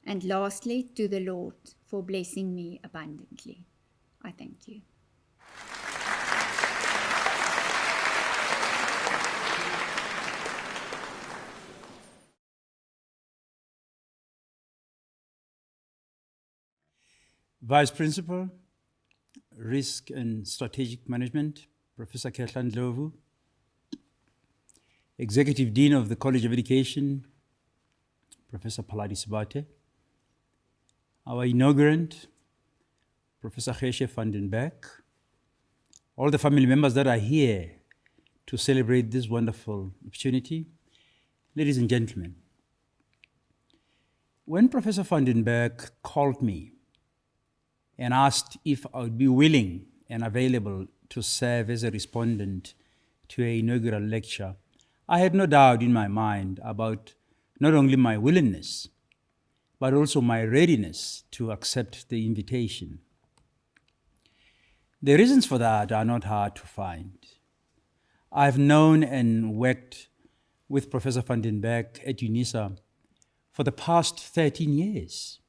And lastly, to the Lord for blessing me abundantly. I thank you. Vice Principal, Risk and Strategic Management, Professor Geesje Ndlovu, Executive Dean of the College of Education, Professor Paladi Sibate, our inaugurant, Professor Geesje van den Berg, all the family members that are here to celebrate this wonderful opportunity, ladies and gentlemen. When Professor van den Berg called me and asked if I would be willing and available to serve as a respondent to an inaugural lecture, I had no doubt in my mind about not only my willingness, but also my readiness to accept the invitation. The reasons for that are not hard to find. I've known and worked with Professor van den Berg at UNISA for the past 13 years.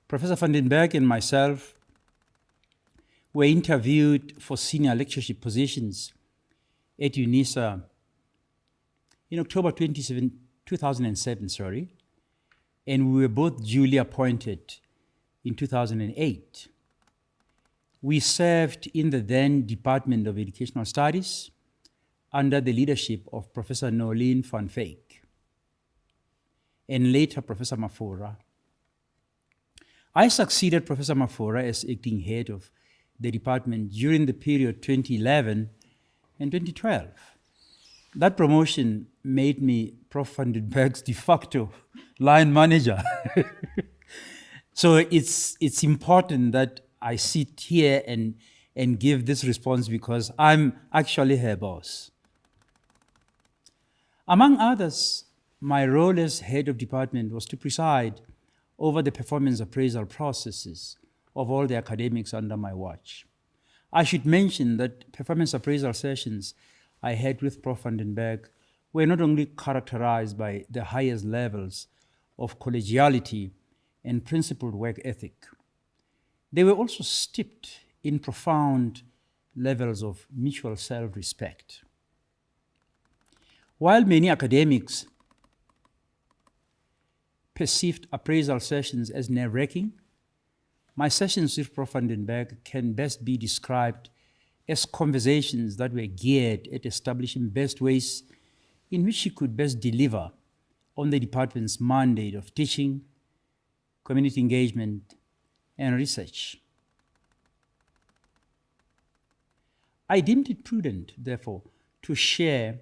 Professor van den Berg and myself were interviewed for senior lectureship positions at UNISA in October 2007, and we were both duly appointed in 2008. We served in the then Department of Educational Studies under the leadership of Professor Nolien van Wyk and later Professor Mafora. I succeeded Professor Mafora as acting head of the department during the period 2011 and 2012. That promotion made me Prof van den Berg's de facto line manager. So it's important that I sit here and give this response because I'm actually her boss. Among others, my role as head of department was to preside over the performance appraisal processes of all the academics under my watch. I should mention that performance appraisal sessions I had with Prof van den Berg were not only characterized by the highest levels of collegiality and principled work ethic, they were also steeped in profound levels of mutual self-respect. While many academics perceived appraisal sessions as nerve-wracking, my sessions with Prof van den Berg can best be described as conversations that were geared at establishing best ways in which she could best deliver on the department's mandate of teaching, community engagement, and research. I deemed it prudent, therefore, to share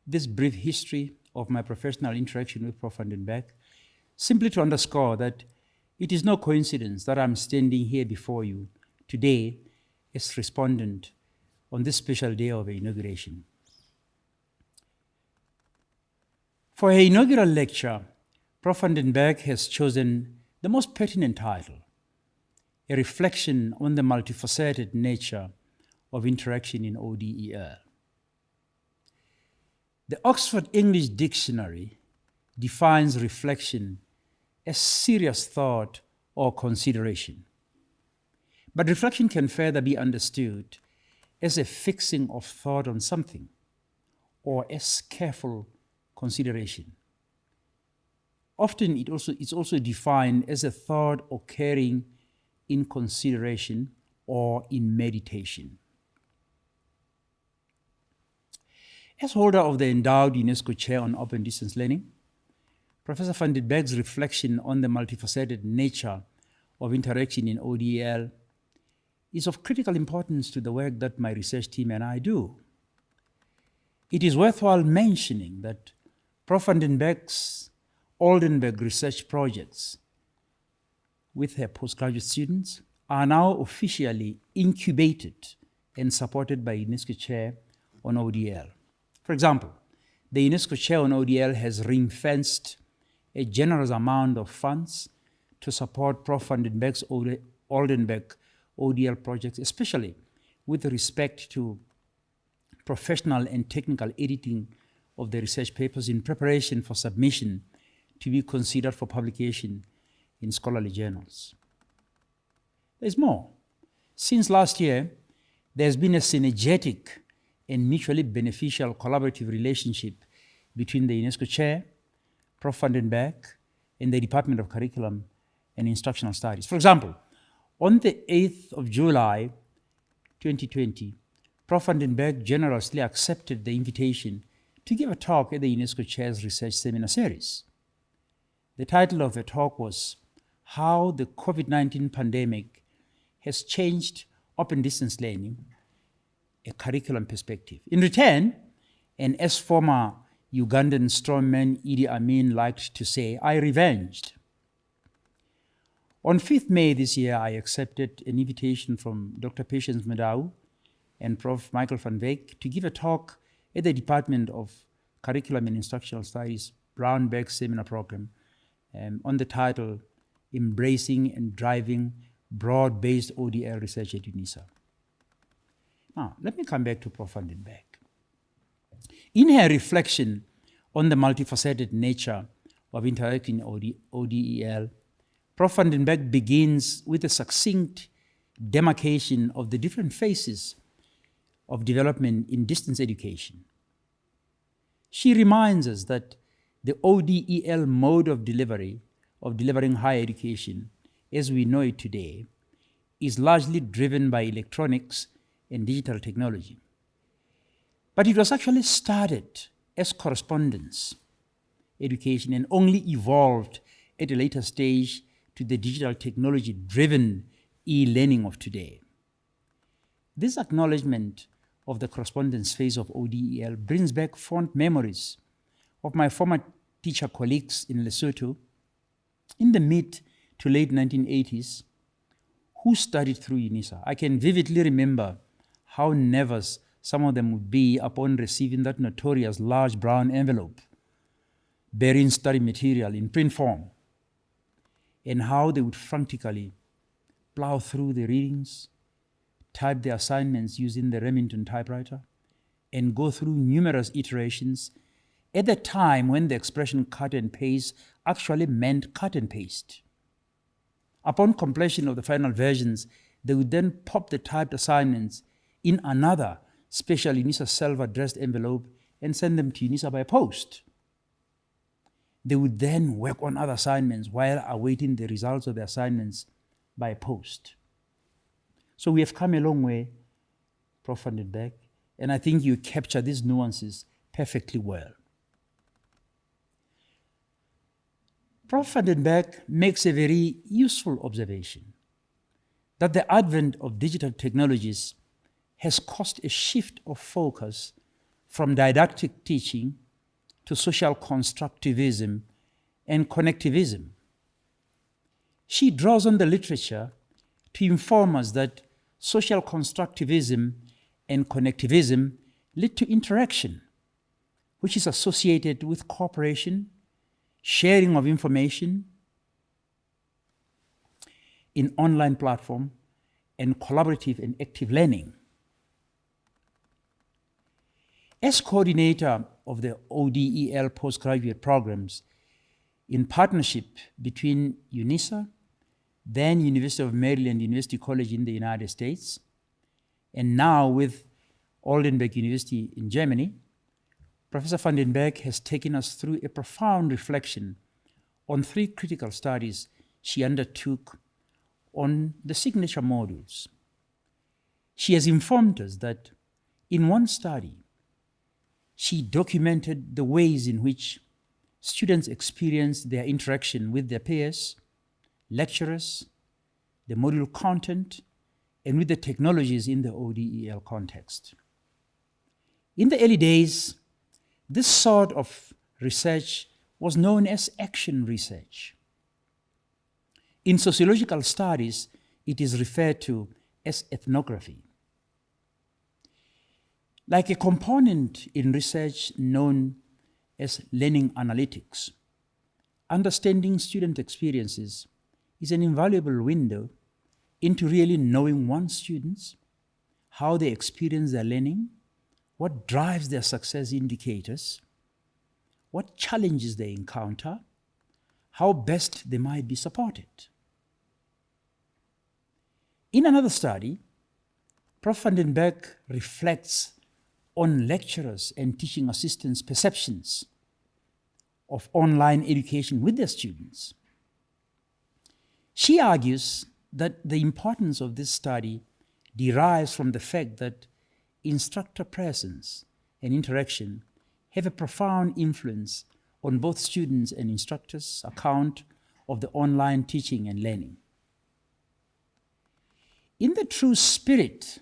this brief history of my professional interaction with Prof van den Berg, simply to underscore that it is no coincidence that I'm standing here before you today as respondent on this special day of inauguration. For her inaugural lecture, Prof van den Berg has chosen the most pertinent title, a reflection on the multifaceted nature of interaction in ODEL. The Oxford English Dictionary defines reflection as serious thought or consideration. But reflection can further be understood as a fixing of thought on something or as careful consideration. Often it's also defined as a thought occurring in consideration or in meditation. As holder of the endowed UNESCO Chair on Open Distance Learning, Professor van den Berg's reflection on the multifaceted nature of interaction in ODEL is of critical importance to the work that my research team and I do. It is worthwhile mentioning that Prof van den Berg's Oldenburg research projects with her postgraduate students are now officially incubated and supported by UNESCO Chair on ODEL. For example, the UNESCO Chair on ODEL has ring-fenced a generous amount of funds to support Prof van den Berg's Oldenburg ODEL projects, especially with respect to professional and technical editing of the research papers in preparation for submission to be considered for publication in scholarly journals. There's more. Since last year, there's been a synergetic and mutually beneficial collaborative relationship between the UNESCO Chair, Prof van den Berg, and the Department of Curriculum and Instructional Studies. For example, On the 8th of July, 2020, Prof. van den Berg generously accepted the invitation to give a talk at the UNESCO Chairs Research Seminar Series. The title of the talk was How the COVID-19 Pandemic Has Changed Open Distance Learning, a Curriculum Perspective. In return, and as former Ugandan strongman Idi Amin liked to say, I revenged. On 5th May this year, I accepted an invitation from Dr. Patience Madau and Prof. Michael van Wyk to give a talk at the Department of Curriculum and Instructional Studies Brown-Berg Seminar Program on the title, Embracing and Driving Broad-Based ODL Research at UNISA. Now, let me come back to Prof. van den Berg. In her reflection on the multifaceted nature of interacting ODEL, Prof. van den Berg begins with a succinct demarcation of the different phases of development in distance education. She reminds us that the ODEL mode of delivering higher education, as we know it today, is largely driven by electronics and digital technology. But it was actually started as correspondence education and only evolved at a later stage to the digital technology-driven e-learning of today. This acknowledgement of the correspondence phase of ODEL brings back fond memories of my former teacher colleagues in Lesotho in the mid to late 1980s who studied through UNISA. I can vividly remember how nervous some of them would be upon receiving that notorious large brown envelope bearing study material in print form, and how they would frantically plow through the readings, type their assignments using the Remington typewriter, and go through numerous iterations at the time when the expression cut and paste actually meant cut and paste. Upon completion of the final versions, they would then pop the typed assignments in another special UNISA self-addressed envelope and send them to UNISA by post. They would then work on other assignments while awaiting the results of the assignments by post. So we have come a long way, Prof. van den Berg, and I think you capture these nuances perfectly well. Prof. van den Berg makes a very useful observation that the advent of digital technologies has caused a shift of focus from didactic teaching to social constructivism and connectivism. She draws on the literature to inform us that social constructivism and connectivism lead to interaction, which is associated with cooperation, sharing of information in online platform, and collaborative and active learning. As coordinator of the ODEL postgraduate programs in partnership between UNISA, then University of Maryland University College in the United States, and now with Oldenburg University in Germany, Professor van den Berg has taken us through a profound reflection on 3 critical studies she undertook on the signature modules. She has informed us that in one study, she documented the ways in which students experience their interaction with their peers, lecturers, the module content, and with the technologies in the ODEL context. In the early days, this sort of research was known as action research. In sociological studies, it is referred to as ethnography. Like a component in research known as learning analytics, understanding student experiences is an invaluable window into really knowing one's students, how they experience their learning, what drives their success indicators, what challenges they encounter, how best they might be supported. In another study, Prof. van den Berg reflects on lecturers and teaching assistants' perceptions of online education with their students. She argues that the importance of this study derives from the fact that instructor presence and interaction have a profound influence on both students and instructors' account of the online teaching and learning. In the true spirit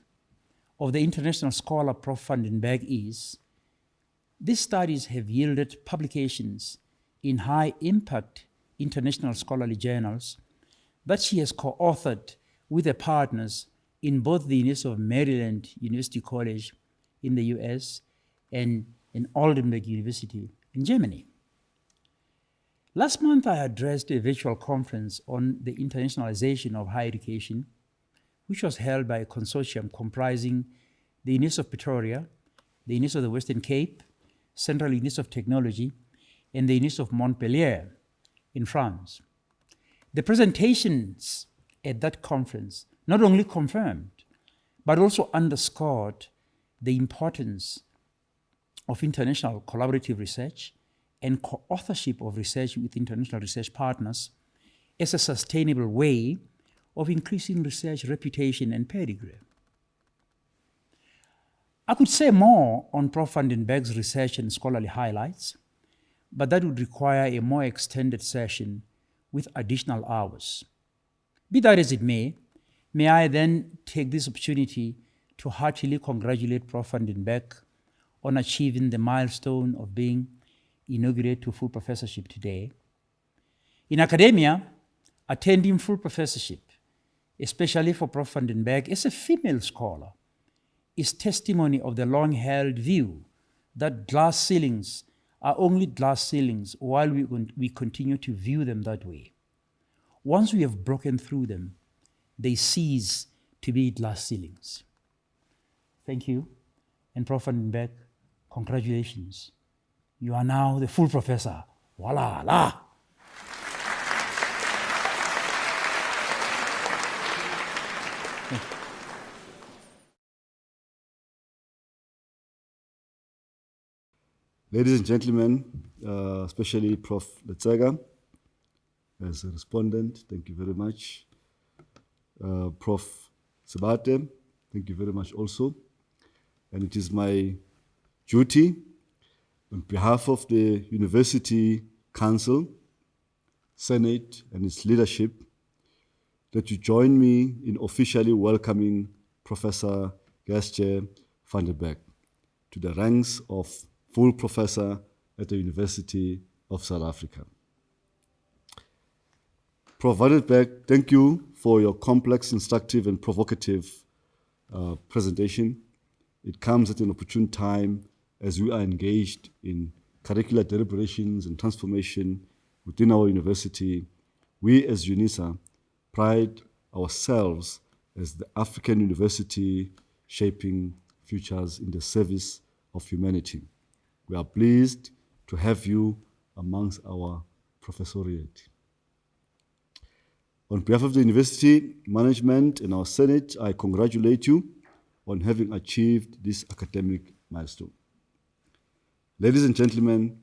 of the international scholar Prof. van den Berg is, these studies have yielded publications in high-impact international scholarly journals that she has co-authored with her partners in both the University of Maryland University College in the US and in Oldenburg University in Germany. Last month, I addressed a virtual conference on the internationalization of higher education, which was held by a consortium comprising the University of Pretoria, the University of the Western Cape, Central University of Technology, and the University of Montpellier in France. The presentations at that conference not only confirmed, but also underscored the importance of international collaborative research and co-authorship of research with international research partners as a sustainable way of increasing research reputation and pedigree. I could say more on Prof. van den Berg's research and scholarly highlights, but that would require a more extended session with additional hours. Be that as it may I then take this opportunity to heartily congratulate Prof. van den Berg on achieving the milestone of being inaugurated to full professorship today. In academia, attending full professorship, especially for Prof. van den Berg as a female scholar, is testimony of the long-held view that glass ceilings are only glass ceilings while we continue to view them that way. Once we have broken through them, they cease to be glass ceilings. Thank you, and Prof. van den Berg, congratulations. You are now the full professor. Voila, la! Ladies and gentlemen, especially Prof. Letsega, as a respondent, thank you very much. Prof. Sebate, thank you very much also. And it is my duty, on behalf of the University Council, Senate, and its leadership, that you join me in officially welcoming Professor Geesje van den Berg to the ranks of full professor at the University of South Africa. Prof. van den Berg, thank you for your complex, instructive, and provocative presentation. It comes at an opportune time as we are engaged in curricular deliberations and transformation within our university. We as UNISA pride ourselves as the African university shaping futures in the service of humanity. We are pleased to have you amongst our professoriate. On behalf of the university management and our Senate, I congratulate you on having achieved this academic milestone. Ladies and gentlemen,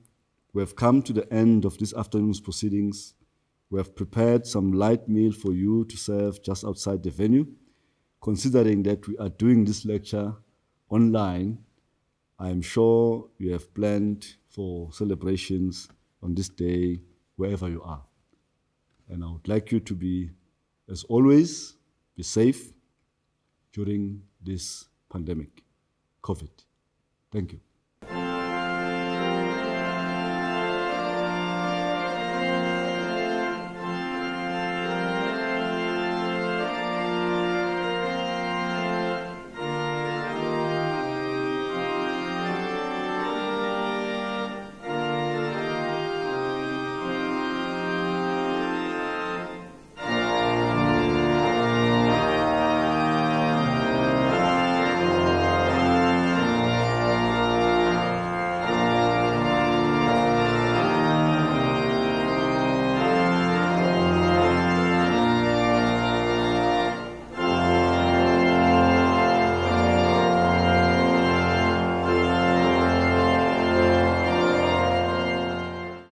we have come to the end of this afternoon's proceedings. We have prepared some light meal for you to serve just outside the venue. Considering that we are doing this lecture online, I am sure you have planned for celebrations on this day wherever you are. And I would like you to be, as always, be safe during this pandemic, COVID. Thank you.